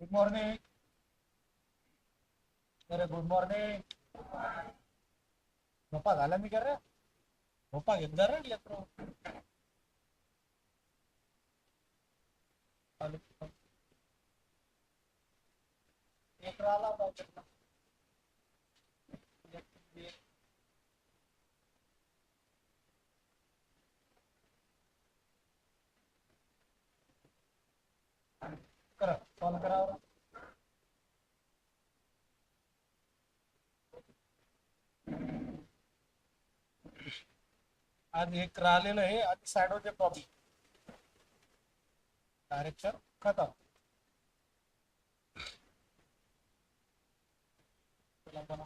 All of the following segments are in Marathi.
Good morning. अरे गुड मॉर्निंग. झोपा झाला मी कर रे. झोपा घेत जा रे लेकरं. लेकरं आला होता. करा कॉल करावर. आज एक राहिलेलं आहे आणि साईडवरचे प्रॉब्लेम. डायरेक्शन खतम. तुला पण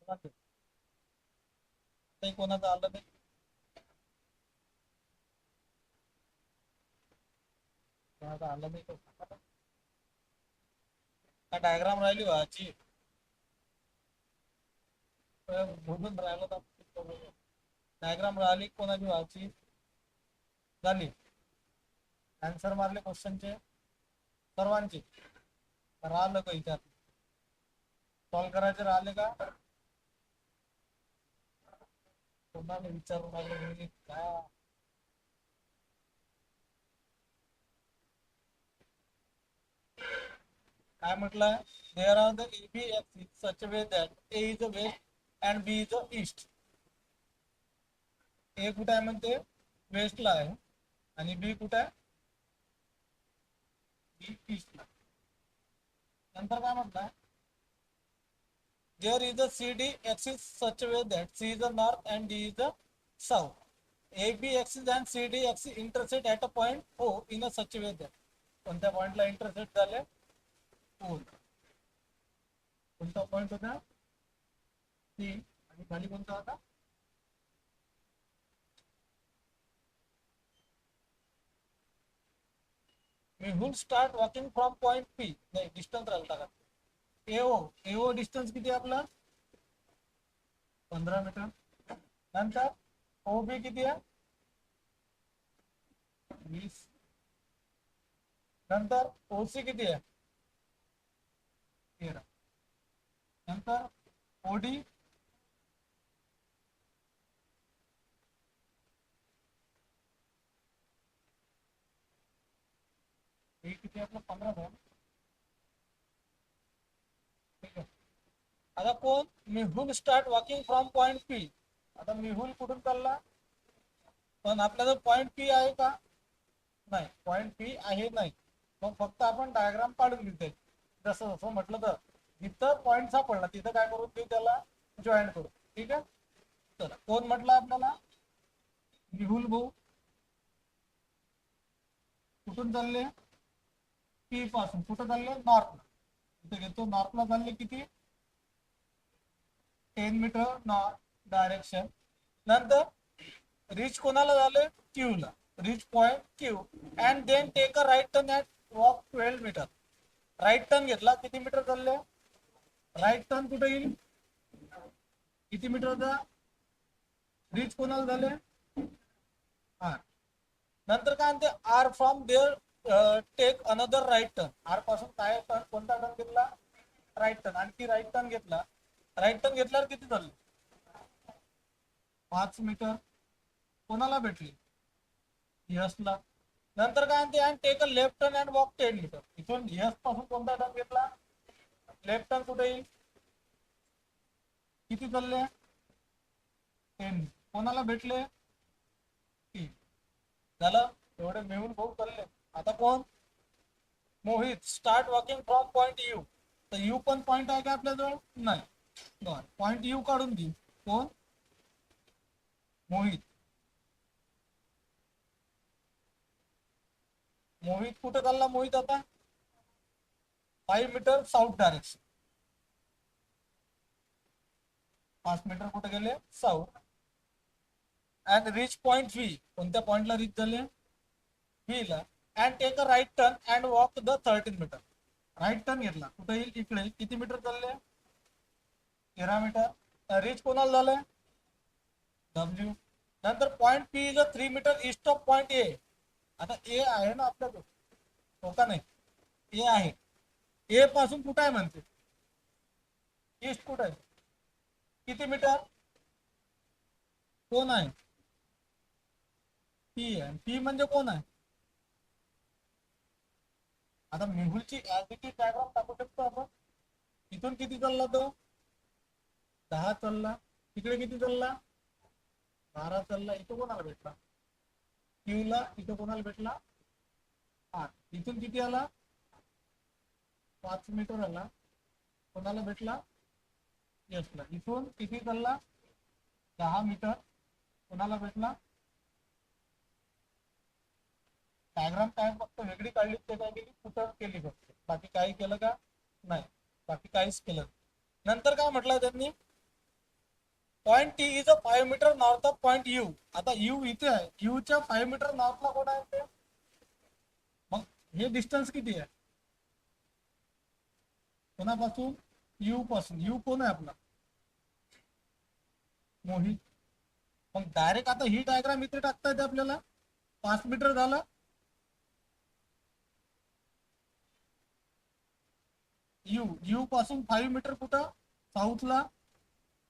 काही कोणाचं आलं नाही. कोणाचं आलं नाही तो सांगा. काय डायग्राम राहिली व्हायची बोलून राहिलं तर डायग्राम राहिली कोणाची व्हायची झाली. आन्सर मारले क्वेश्चनचे सर्वांचे. राहिलं का इथे सॉल्व करायचे राहिले का? कोणाला विचारून आलं का? काय म्हटलं? There are the A B axis such way that A is a west and B is a east. A कुठे आहे म्हणते? वेस्टला आहे. आणि बी कुठे आहे? बी ईस्टला. नंतर काय म्हटलं? There is a CD axis such a way that C is the north and D is the south. AB axis and CD axis intersect at a point O in a such a way that कोणत्या पॉइंटला इंटरसेक्ट झाले? O. कोणता पॉइंट होता? C. आणि खाली कोणता होता? We will start walking from point P. नाही डिस्टन्स राहिला का? AO डिस्टन्स किती आहे आपला? 15 मीटर. नंतर OB किती आहे? 20. नंतर OC किती आहे? 13. नंतर OD किती आपलं 15 झालं. ठीक आहे. आता कोण? Mehul start walking from point P. आता मेहुल कुठून चालला? पण आपल्याला पॉइंट पी आहे का? नाही, पॉइंट पी आहे नाही. मग फक्त आपण डायग्राम काढून घेते. जसं जसं म्हटलं तर जिथं पॉइंट सापडला तिथं काय करून देऊ? त्याला जॉईन करू. ठीक आहे. चला, कोण म्हटलं आपल्याला? मेहुल भाऊ. कुठून चालले? पी पासून कुठं चालले? नॉर्थ. इथे घेतो नॉर्थला चालले किती? 10 मीटर नॉर्थ डायरेक्शन. नंतर रिच कोणाला झाले? क्यू ला. Reach point Q and then take a right turn at walk 12 metre. Right turn घेतला. किती मीटर चालले? राईट टर्न कुठे येईल? किती मीटरचा? रिच कोणाला झाले? आर. नंतर काय म्हणते? R from there take another right turn. R पासून काय टर्न? कोणता टर्न घेतला? Right turn. आणखी राईट टर्न घेतला. राईट टर्न घेतल्यावर किती चालले? 5 मीटर. कोणाला भेटली? यशला. नंतर काय म्हणते? And take a left turn and walk 10 metre. इथून यश पासून कोणता टर्न घेतला? लेफ्ट टर्न कुठे येईल? किती चालले? 10. कोणाला भेटले? 3. झालं. एवढे मिळून भाऊ चालले. आता कोण? Mohit start walking from point you. तर यू पण पॉइंट आहे का आपल्याजवळ? नाही. बरं, पॉइंट यू काढून घेऊ. कोण? मोहित. मोहित कुठं चालला? मोहित आता 5 मीटर साऊथ डायरेक्शन. 5 मीटर कुठे गेले? South. And reach point V. कोणत्या पॉइंटला रिच झाले? व्ही ला. And take a right turn and walk the 13 metre. Right turn घेतला. कुठे येईल? इकडे. किती मीटर चालले? 13 मीटर. रिच कोणाला झालंय? डब्ल्यू. नंतर point P is 3 metre east of point A. आता ए आहे ना आपल्याकडे? हो का नाही? ए आहे. ए पासून कुठं आहे म्हणते? ईस्ट कुठं आहे? किती मीटर? कोण आहे? पी आहे. पी म्हणजे कोण आहे? आता मेहुलची ऍज डायग्राम टाकू शकतो आपण. इथून किती चालला तो? 10 चालला. तिकडे किती चालला? 12 चालला. इथं कोणाला भेटला? क्यू ला. इथं कोणाला भेटला? 8. इथून किती आला? 5 मीटर आला. कोणाला भेटला? यशला. इथून किती चालला? 10 मीटर. कोणाला भेटला? डायग्राम काय फक्त वेगळी काढली ते काय केली? कुठं केली फक्त. बाकी काही केलं का? नाही. बाकी काहीच केलं. नंतर काय म्हटलं त्यांनी? Point T is a 5 metre north of point U. आता यू इथे आहे, यू च्या 5 मीटर नॉर्थला कोण आहे ते, मग हे डिस्टन्स किती आहे कोणापासून, यू पासून. यू कोण आहे आपला, मोहित. मग डायरेक्ट आता ही डायग्राम इथे टाकता येते आपल्याला. 5 मीटर झाला, यू, यू पासून 5 मीटर कुठं, साऊथला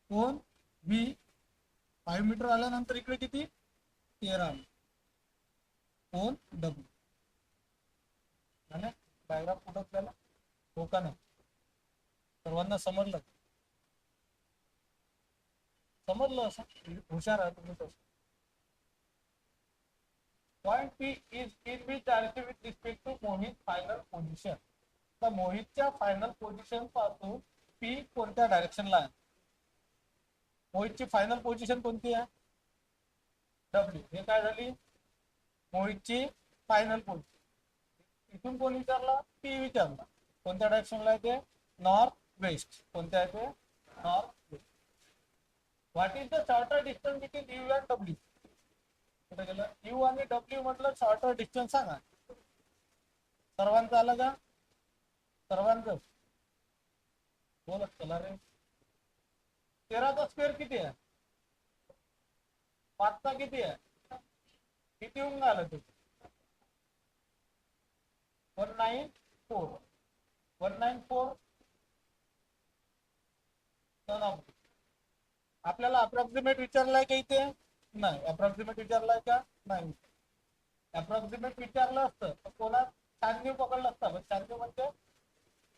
कोण, बी. 5 मीटर आल्यानंतर इकडे किती, 13 कोण, डब्ल्यू. डायग्राम कुठं आपल्याला, हो का नाही, सर्वांना समजलं, समजलं असं, हुशार आहे तुम्ही तसं. Point P is in which direction with respect to Mohit final position. तर मोहितच्या फायनल पोझिशन पासून पी कोणत्या डायरेक्शनला आहे, मोहितची फायनल पोझिशन कोणती आहे, डब्ल्यू. हे काय झाली, मोहितची फायनल पोझिशन. इथून कोण विचारला, पी विचारला, कोणत्या डायरेक्शनला आहे ते, नॉर्थ वेस्ट. कोणत्या आहे ते, north west. What is the shorter distance between you and W. कुठे गेलं, यू आणि डब्ल्यू म्हटलं शॉर्टर डिस्टन्स सांगा. सर्वांचं आलं का, सर्वांचं बोलत चला रे. 13चा स्क्वेअर किती आहे, 5चा किती आहे, किती होऊन आलं ते, 194. 194 सन ऑफ. आपल्याला अप्रॉक्सिमेट विचारलाय का इथे, नाही. अप्रॉक्सिमेट विचारलाय का, नाही. अप्रॉक्सिमेट विचारलं असतं तर कोणा 96 पकडलं असतं, पण 96 म्हणजे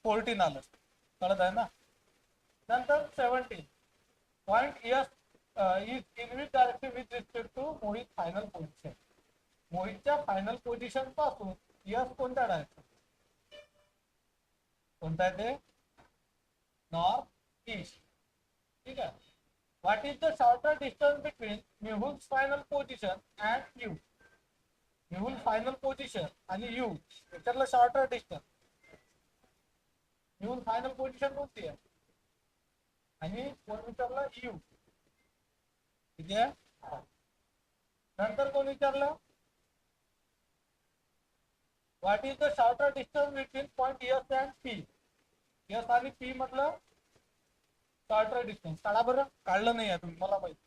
14 आलं, कळत आहे ना. नंतर 17 point S is in which direction with respect to Mohit final position. मोहितच्या फायनल पोझिशन पासून एस कोणत्या डायरेक्शन, कोणता आहे ते, नॉर्थ ईस्ट. ठीक आहे. What is the shorter distance between Mehul final position and you. Mehul final position आणि यू याच्यातलं shorter distance. Mehul final position कोणती आहे, आणि कोण विचारलं, यू किती आहे. नंतर कोण विचारलं, what is the shorter distance between point S and P. S आणि पी म्हटलं शॉर्टर डिस्टन्स. काढा बरं, काढलं नाही आहे तुम्ही, मला माहिती.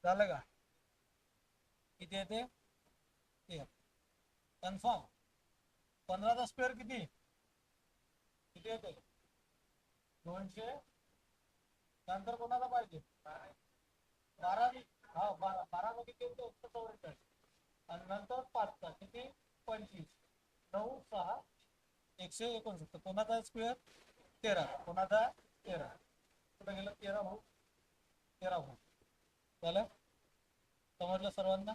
झालं का, किती येते, कन्फर्म. 15चा स्क्वेअर किती, किती येते, 200. नंतर कोणाला पाहिजे, 12. हा 12 मध्ये किती होतं, 144. आणि नंतर 5चा किती, 25. 9 6 169. कोणाचा स्क्वेअर, 13. कोणाचा, 13. कुठे गेलं, 13 भाऊ, 13 भाऊ. झालं, समजलं सर्वांना.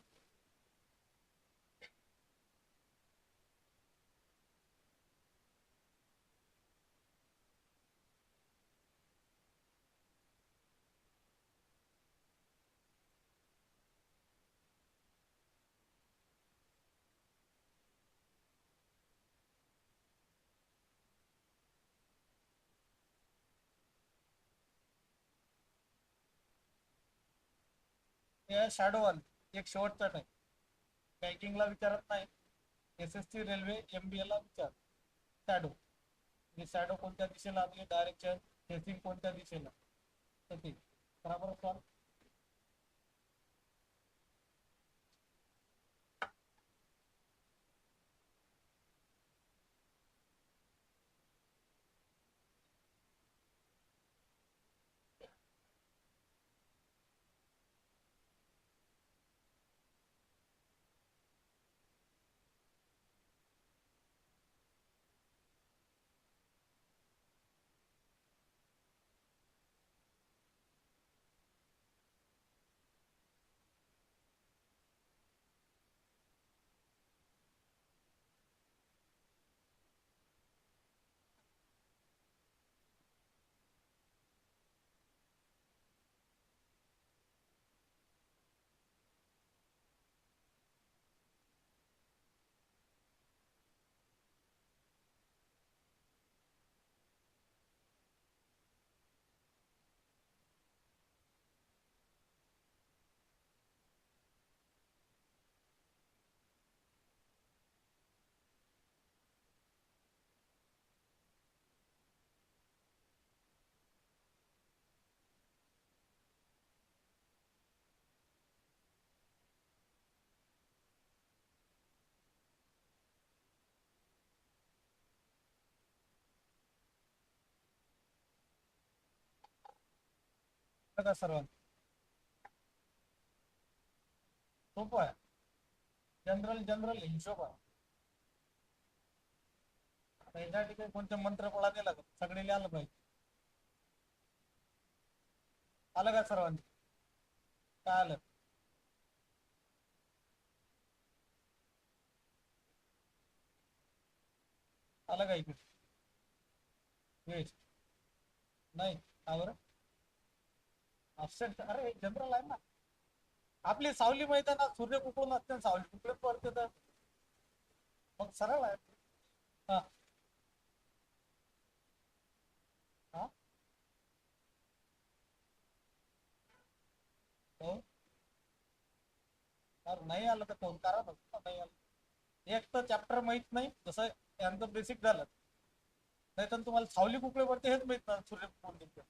शॅडो वाले एक शेवटचा टाइम, बँकिंगला विचारत नाही, S S C railway MBA ला विचार, शॅडो. ही शॅडो कोणत्या दिशेला आली, डायरेक्शन फेसिंग कोणत्या दिशेला, तर ती बरोबर सॉल्व. का सर्वांना सोपं आहे. जनरल जनरल हिशोब आहे. आता याच्या ठिकाणी कोणते मंत्र पळा नाही लागत, सगळे लिहायला पाहिजे. आलं का सर्वांनी, काय आलं? आलं का इकडे वेस्ट नाही, का बरं ऑप्शन? अरे जनरल आहे ना आपली. सावली माहिती ना, सूर्य कुठून असते सावली कुठे पडते, तर मग सरळ आहे. हा हा हो. अरे नाही आलं तर कोण करा ना, नाही आलं एक तर चॅप्टर माहित नाही, जसं यांचं बेसिक झालं. नाही तर तुम्हाला सावली कुठे पडते हेच माहित नाही, सूर्य कुठून निघते.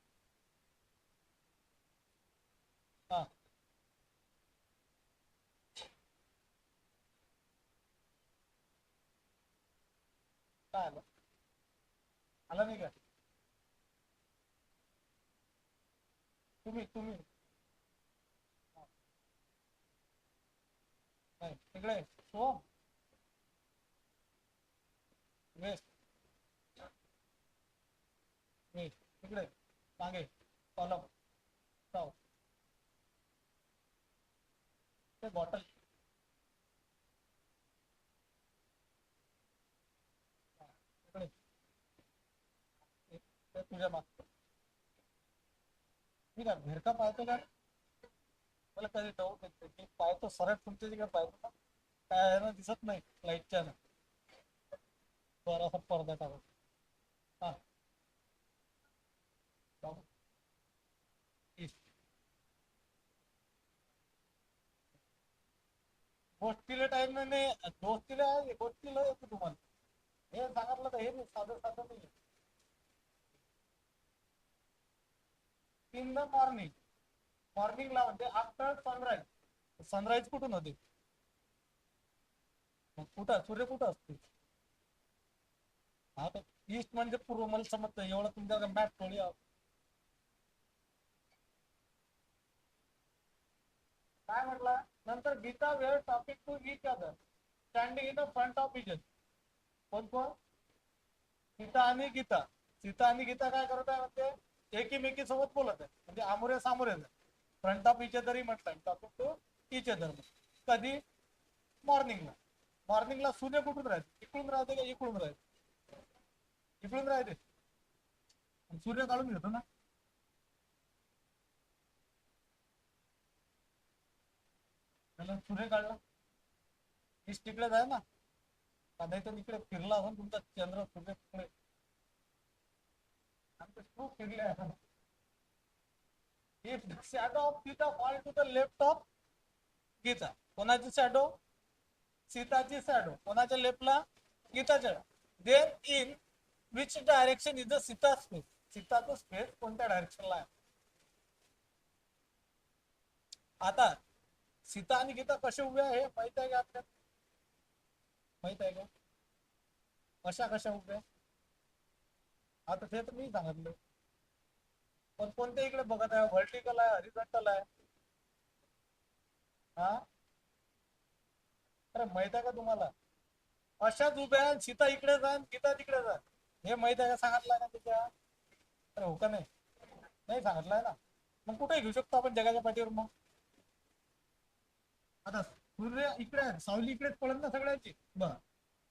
हा काय आलं? आलं नाही का? तुम्ही हा, नाही तिकडे सोम वेस्ट वेस्ट तिकडे मागे कॉलम साऊथ ते बॉटल तिकडे ते तुझ्या माग. ठीक आहे, भिरका पाहतो का? मला कधी डाऊट येते की पाहतो सरळ तुमच्या तिकडे पाहतो ना, काय आहे ना दिसत नाही लाईटच्या ना, थोडासा पडदा टाकतो. हा जाऊ. ईस्ट. गोष्टीला टाइम नाही, गोष्टीला येतो तुम्हाला. हे सांगितलं तर हे नाही, साधं साधं नाही. इन द मॉर्निंग, मॉर्निंगला म्हणजे आफ्टर सनराईज. सनराईज कुठून होते? मग कुठं सूर्य कुठं असते? हा तर ईस्ट म्हणजे पूर्व, मला समजतं एवढं तुमच्या मॅप थोडी काय म्हटलं. नंतर Gita were topic to each other standing in the front of each. कोण कोण? सीता आणि गीता. सीता आणि गीता काय करत आहे म्हणजे एकीमेकी सोबत बोलत आहे, म्हणजे आमोरे सामोरे. फ्रंट ऑफ इच अदर ही म्हटलं, टॉपिक टू इच अदर. कधी? मॉर्निंगला. मॉर्निंगला सूर्य कुठून राहते? इकडून राहते का इकडून राहते? इकडून राहते. सूर्य काढून घेतो ना. त्याला सूर्य काढला, ईस्ट तिकडेच आहे ना. नाही तर इकडे फिरला असून तुमचा चंद्र सूर्य तिकडे. आमचे खूप फिरले आहे. If the shadow of Sita fall to the left of Gita, कोणाची शॅडो? सीताची शॅडो कोणाच्या लेफ्टला? गीताच्या. Then in which direction is the Sita space, सीताचं स्पेस कोणत्या डायरेक्शनला आहे. आता सीता आणि गीता कसे उभे आहे हे माहित आहे का आपल्याला, माहित आहे का कशा कशा उभ्या. आता ते तर मी सांगितलं, पण कोणत्या इकडे बघत आहे, व्हर्टिकल आहे हॉरिझॉन्टल आहे. हा अरे माहित आहे का तुम्हाला, अशाच उभ्या आहेत, सीता इकडे जा गीता तिकडे जा, हे माहित आहे का, सांगितलंय ना तुझ्या. अरे हो का नाही, नाही सांगितलंय ना. मग कुठे घेऊ शकतो आपण जगाच्या पाठीवर मग. आता सूर्य इकडे आहे, सावली इकडेच पडत ना सगळ्याची. बर,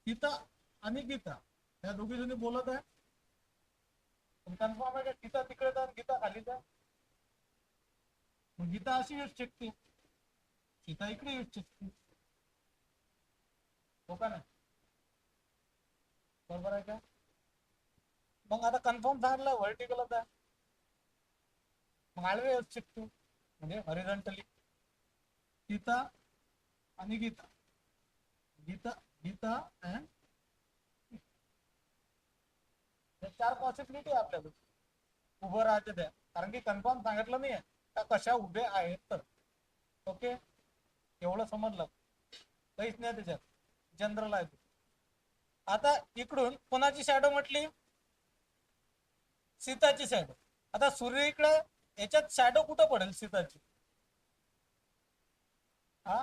सीता आणि गीता या दोघी जणी बोलत आहे, पण कन्फर्म आहे का गीता तिकडे जा गीता खाली जा. मग गीता अशी येऊ शकते, सीता इकडे येऊ शकते. हो का नाही, बरोबर आहे का. मग आता कन्फर्म सांगितलं व्हर्टिकलच आहे, मग आडवे येऊ शकतो, म्हणजे हॉरिझॉन्टली. सीता आणि गीता, गीता गीता अँड, चार पॉसिबिलिटी आहे आपल्याला उभं राहायचं द्या, कारण की कन्फर्म सांगितलं नाही का कशा उभे आहेत तर. ओके, एवढं समजलं, काहीच नाही त्याच्यात, जनरल आहे. आता इकडून कोणाची शॅडो म्हटली, सीताची शॅडो. आता सूर्य इकडे, याच्यात शॅडो कुठं पडेल सीताची, हा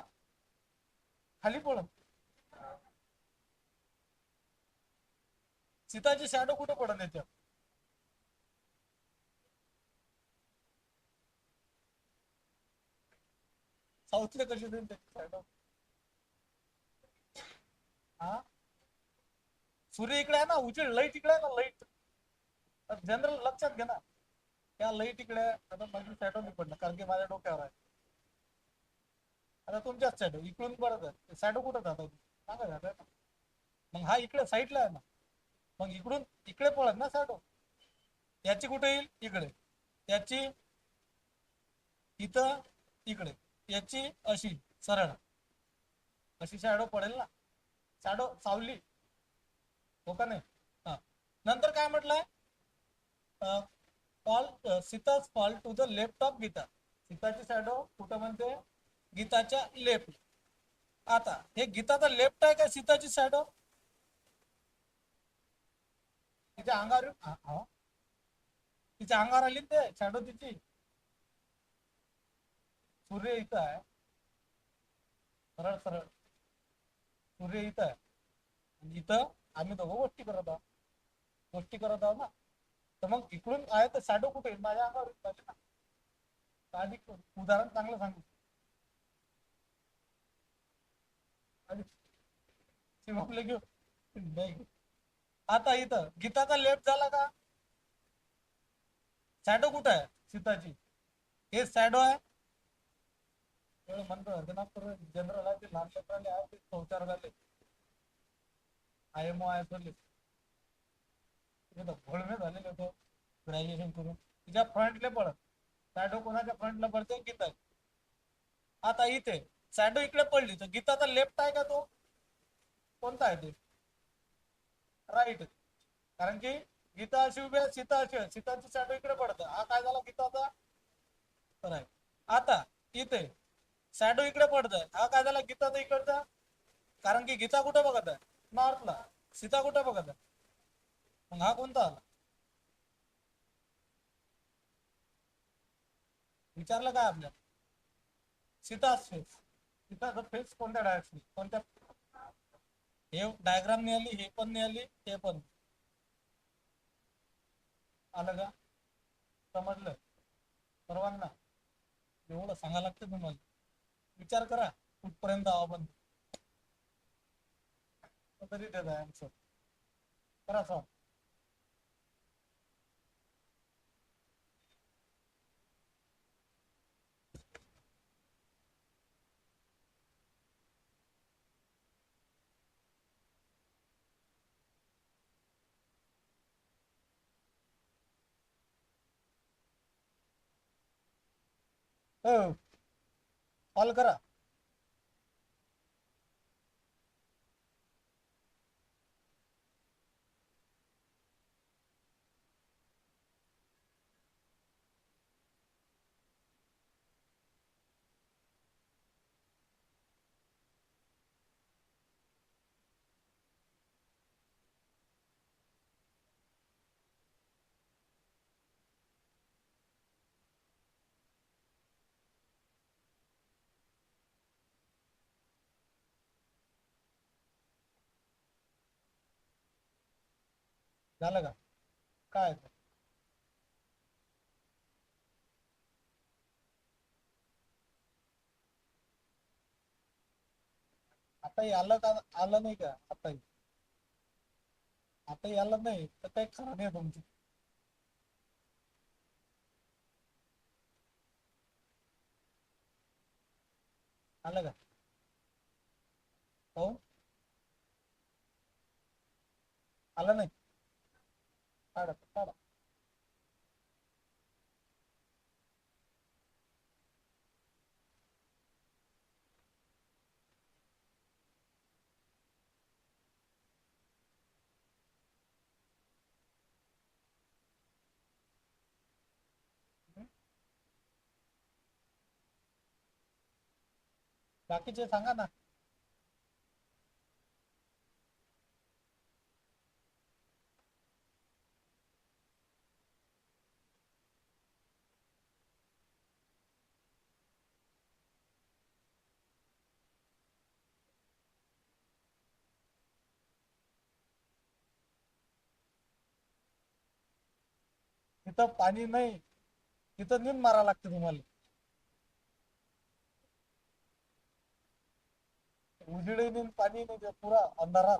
खाली पडत, सीताची शॅडो कुठं पडत याच्यात. साऊथले कशी देईल त्याची शॅडो, हा सूर्य इकडे आहे ना, उजेड लाईट इकडे आहे ना, लाईट जनरल लक्षात घे ना, त्या लाईट इकडे आहे. आता माझी शॅडो नाही पडलं कारण की माझ्या डोक्यावर आहे. आता तुमच्याच शॅडो इकडून पडत आहे, शॅडो कुठं जातो सांगा जात ना. मग हा इकडे साईडला आहे ना, मग इकडून इकडे पळत ना शॅडो, याची कुठे येईल इकडे, याची इथं इकडे, याची अशी सरळ, अशी शॅडो पडेल ना, शॅडो सावली. हो का नाही. हा, नंतर काय म्हटलंय, फॉल सीताच fall to the left of Gita, सीताची शॅडो कुठं म्हणते, गीताच्या लेफ्ट. आता हे गीताचा लेफ्ट आहे का सीताची शॅडो, तिच्या अंगावर तिच्या अंगावर आली ते शॅडो तिची. सूर्य इथं आहे, सरळ सरळ सूर्य इथं आहे, आणि इथं आम्ही दोघं गोष्टी करत आहोत, गोष्टी करत आहोत ना. तर मग इकडून आहे तर शॅडो कुठे येईल, माझ्या अंगावर पाहिजे ना. अधिक उदाहरण चांगलं सांगू, शिवमले घेऊ नाही. आता इथं गीताचा लेफ्ट झाला का, शॅडो कुठं आहे सीताची, हे शॅडो आहे. म्हणतो जनरल आहे ते, लहान लेकराले आहे ते, संचार झाले I M O I S घोळमे झालेले होतो ग्रॅज्युएशन करून. तिच्या फ्रंटले पडत शॅडो, कोणाच्या फ्रंटला पडते गीता. आता इथे शॅडो इकडे पडली तर गीताचा लेफ्ट आहे का तो, कोणता आहे ते, राईट. कारण की गीता अशी उभी आहे, सीता अशी आहे, सीताची शॅडो इकडे पडत, हा काय झाला गीताचा राईट. आता इथे शॅडो इकडे पडत आहे, हा काय झाला गीताचा इकडचा, कारण की गीता कुठं बघत आहे, नॉर्थला, सीता कुठं बघत आहे, मग हा कोणता आला. विचारलं काय आपल्याला, सीता फेस, सीताचा फेस कोणत्या डायरेक्शन, कोणत्या, हे डायग्राम नाही आली, हे पण नाही आली, हे पण आलं का, समजलं सर्वांना. एवढं सांगा लागतं तुम्हाला, विचार करा कुठपर्यंत आपण तरी देत आहे आन्सर, करा सॉल्व. हो, कॉल करा. झालं का? काय ते? आता आलं का? आलं नाही का आता? आता याला नाही तर काही खरं नाही तुमचं. आलं का? हो. आलं नाही. काढा काढा. बाकीचे सांगा ना. तिथं पाणी नाही, तिथं नेऊन मारा लागते तुम्हाला. उजेडही नाही पाणी नाही, ते पुरा अंधारात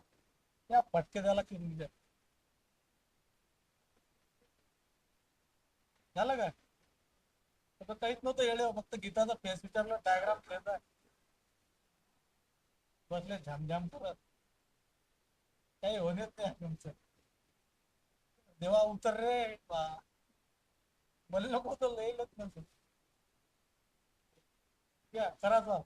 या फटके द्यायला की तुमच्या. झालं काय? तर काहीच नव्हतं येडे, फक्त गीताचा फेस विचारला, डायग्राम खेळता बसले झामझाम करत. काही होणेच नाही तुमचं. देवा उतर रे बा. मला नको तर लयलच नसं. या करायचा.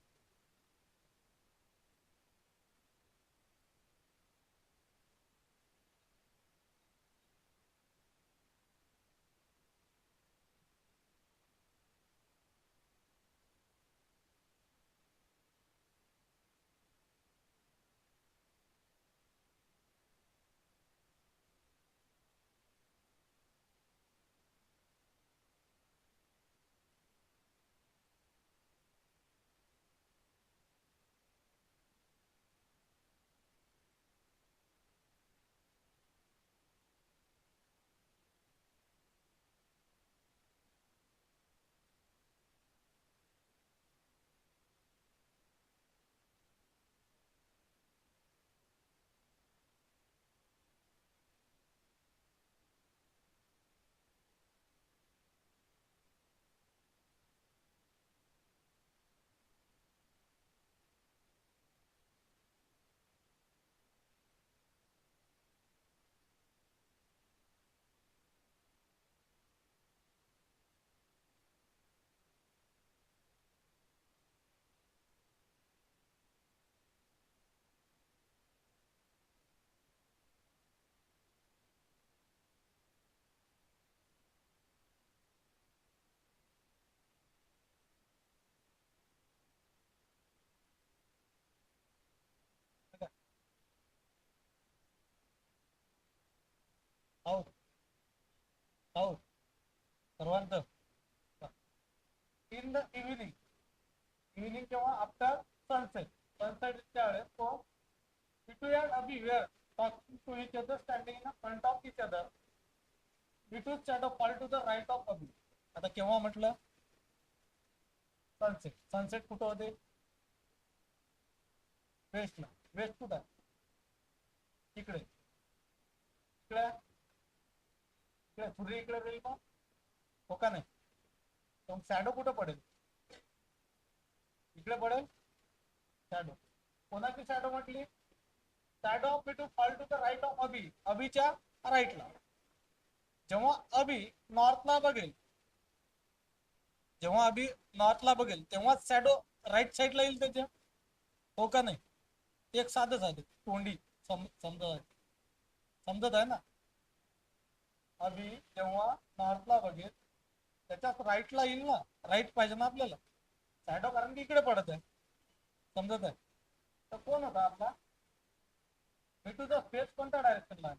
हो. हो. सर्वांचं. In the evening. इव्हिनिंग केव्हा? After sunset. सनसेटच्या वेळेस तो Vitu and Abhi were talking to each other, standing in front of each other. Vitu's shadow fall to the right of Abhi. आता केव्हा म्हटलं? सनसेट. सनसेट कुठं होते? वेस्टला. वेस्ट कुठं आहे? इकडे. इकडे. इकडे सूर्य इकडे राहील का? हो का नाही? मग शॅडो कुठं पडेल? इकडे पडेल शॅडो. कोणाची शॅडो म्हटली? Shadow of Vitu fall to the right of Abhi. अभिच्या राईटला. जेव्हा अभि नॉर्थला बघेल, जेव्हा अभि नॉर्थला बघेल तेव्हा शॅडो राईट साईडला येईल त्याच्या. हो का नाही? एक साधं साधं तोंडी समजत आहे. समजत आहे ना? अभि जेव्हा नॉर्थला बघेल त्याच्यात राईटला येईल ना. राईट पाहिजे ना आपल्याला. शॅडो कारण की इकडे पडत आहे. समजत आहे? तर कोण होता आपला? मी तुझा फेस कोणत्या डायरेक्शनला आहे?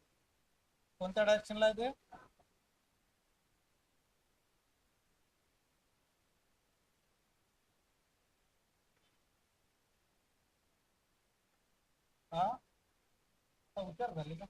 कोणत्या डायरेक्शनला आहे ते? हा. विचार झाले का?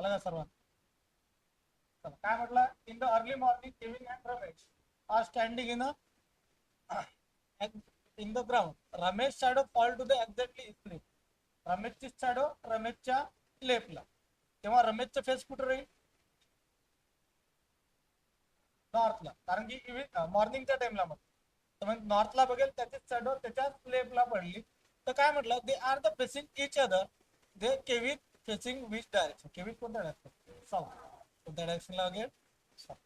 आलं का सर्वांना? चला काय म्हटलं, in the early morning Kevin and Ramesh are standing in the ground. Ramesh shadow fall to the exactly sleep. रमेशची शॅडो रमेशच्या लेफ्टला. तेव्हा रमेशचं फेस कुठे राहील? नॉर्थला, कारण की मॉर्निंगच्या टाइमला तर मग नॉर्थला बघेल, त्याची शॅडो त्याच्या लेफ्टला पडली. तर काय म्हटलं, they are the facing each other. They Kevin facing which direction? Kevin कोणत्या डायरेक्शन? साऊथ. कोणत्या डायरेक्शनला लागेल? साऊथ.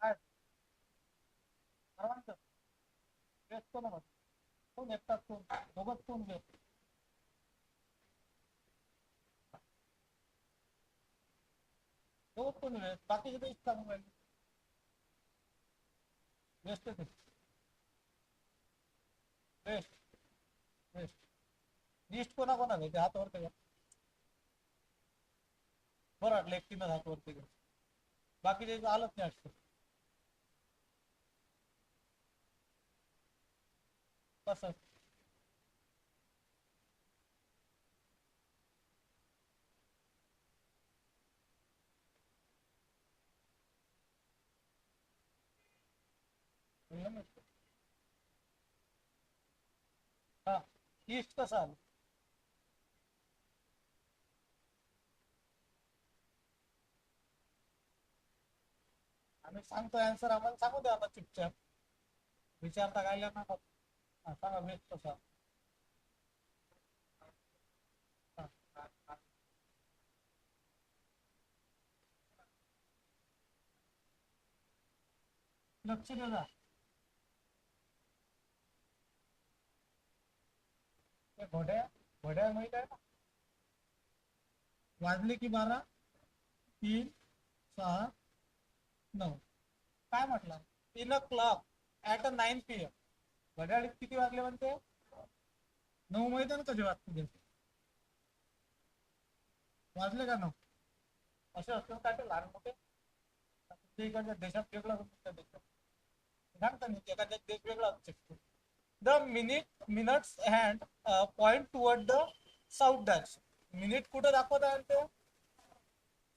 काय सर्वांचं बेस्ट कोण होतं? कोण एकटाच, कोण दोघंच, कोण बेस्ट? दोघंच कोण बेस्ट? बाकीचे बेस्ट सांगून राहिले. बेस्टच आहे. बेस्ट. बेस्ट. लिस्ट कोणा कोणाला ते हात वरती घ्या. बरं वाटलं एकटीनं हात वरती घ्या. बाकीचे आलंच नाही वाटतं. कसं? हा, लिस्ट कसं आलं? आम्ही सांगतोय आन्सर, आम्हाला सांगू द्या आता चुपचाप. विचारता काय ना. हा, सांगा बेस्ट कसा? हा, लक्ष द्या. ते घोड्या घोड्या माहित आहे ना? वाजले की 12, 3, 6, 9. काय म्हटलं? In a clock at 9 PM. घड्याळीत किती वाजले म्हणते? 9 माहिती आहे ना कधी वाजते ते? वाजले का 9? असे असतात काय ते लहान मोठे ते एखाद्या देशात वेगळा असतो, त्या देशात सांगता नाही एखाद्या देश वेगळा असू शकतो. The minutes hand point toward the south direction. Minute कुठे दाखवत आहे ते?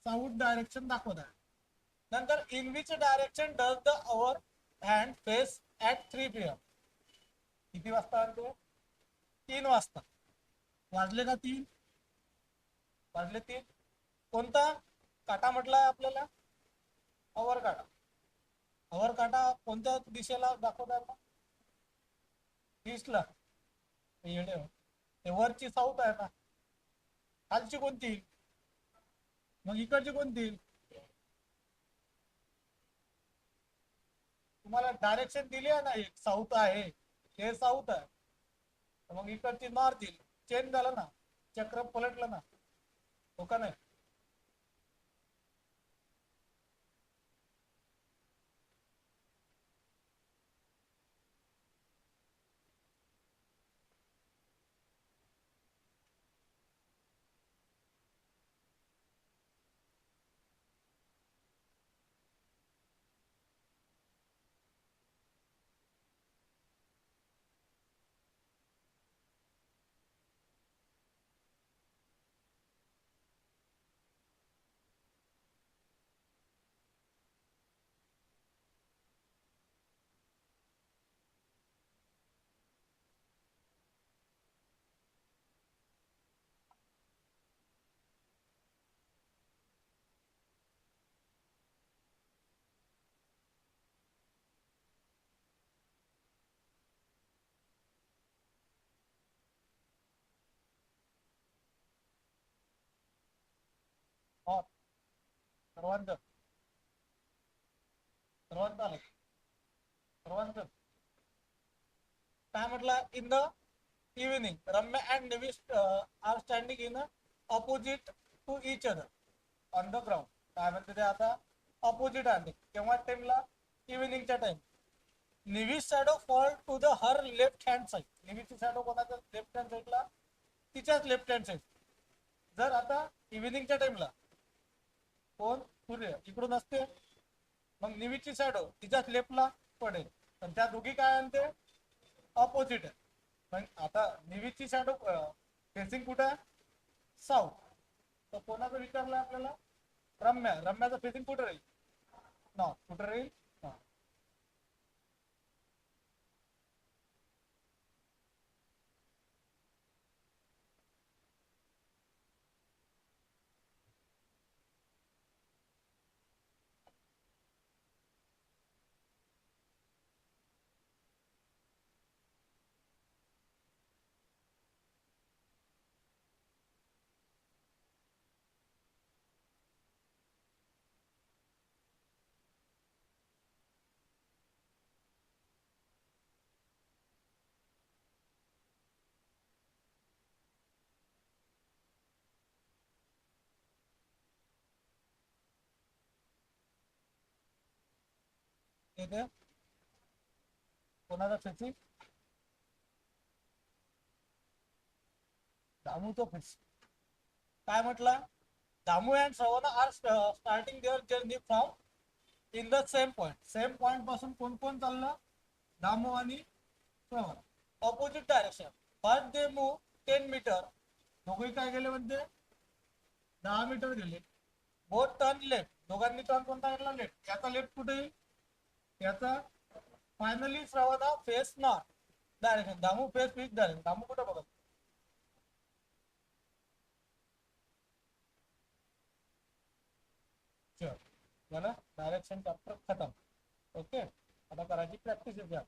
साऊथ डायरेक्शन दाखवत आहे. नंतर in which direction does the our hand face at 3 PM. किती वाजता आहे ते? 3 वाजता. वाजले का 3? वाजले 3. कोणता काटा म्हटलाय आपल्याला? अवर काटा. अवर काटा कोणत्या दिशेला दाखवत आहे? ईस्टला. येडे हो. ते वरची साऊथ आहे ना. खालची कोणती? मग इकडची कोणती? तुम्हाला डायरेक्शन दिली आहे ना, एक साऊथ आहे, हे साऊथ आहे. मग इकडची नॉर्थ येईल. चेंज झालं ना, चक्र पलटलं ना, हो का नाही? हो. सर्वांचं सर्वांचं आलं. सर्वांचं काय म्हटलं? In the evening Ramya and Nivish are standing in opposite to each other on the ground. काय म्हणते ते आता? अपोजिट आहे. केव्हा टाइमला? इव्हिनिंगच्या time. Nivish shadow fall to the her left hand side. निविशची शॅडो कोणाच्या लेफ्ट हँड साइडला? तिच्याच लेफ्ट हँड साइड. जर आता इव्हिनिंगच्या टाइमला कोण? सूर्य इकडून असते, मग निवीची शॅडो तिच्याच लेफ्टला पडेल. पण त्या दोघी काय आणते? ऑपोजिट आहे. पण आता निवीची शॅडो फेसिंग कुठे आहे? साऊथ. तर कोणाचं विचारलं आपल्याला? रम्या. रम्याचं फेसिंग कुठे राहील? नॉर्थ. कुठे राहील? येते कोणाचा फेसिंग? दामूचं फेसिंग. काय म्हटलं? Damu and Shravan are starting their journey from in the same point. Same point पासून कोण कोण चाललं? दामू आणि श्रवण. Opposite direction. First they move 10 meter. दोघे काय गेले म्हणते? 10 मीटर गेले. Both turn left. दोघांनी टर्न कोणता घेतला? लेफ्ट. याचा लेफ्ट कुठे येईल? याचा फायनली श्रवणा face north direction. Damu face east direction. Damu कुठे बघत? चल झालं, डायरेक्शन चॅप्टर खतम. ओके. आता करायची प्रॅक्टिस घ्या.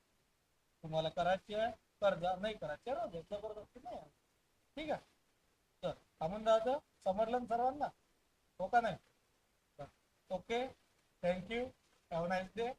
तुम्हाला करायची आहे कर जा, नाही करायची राहू दे, जबरदस्ती नाही आहे. ठीक आहे. चल थांबून जायचं. समजलं ना सर्वांना? हो का नाही? Okay. Thank you. Have nice day.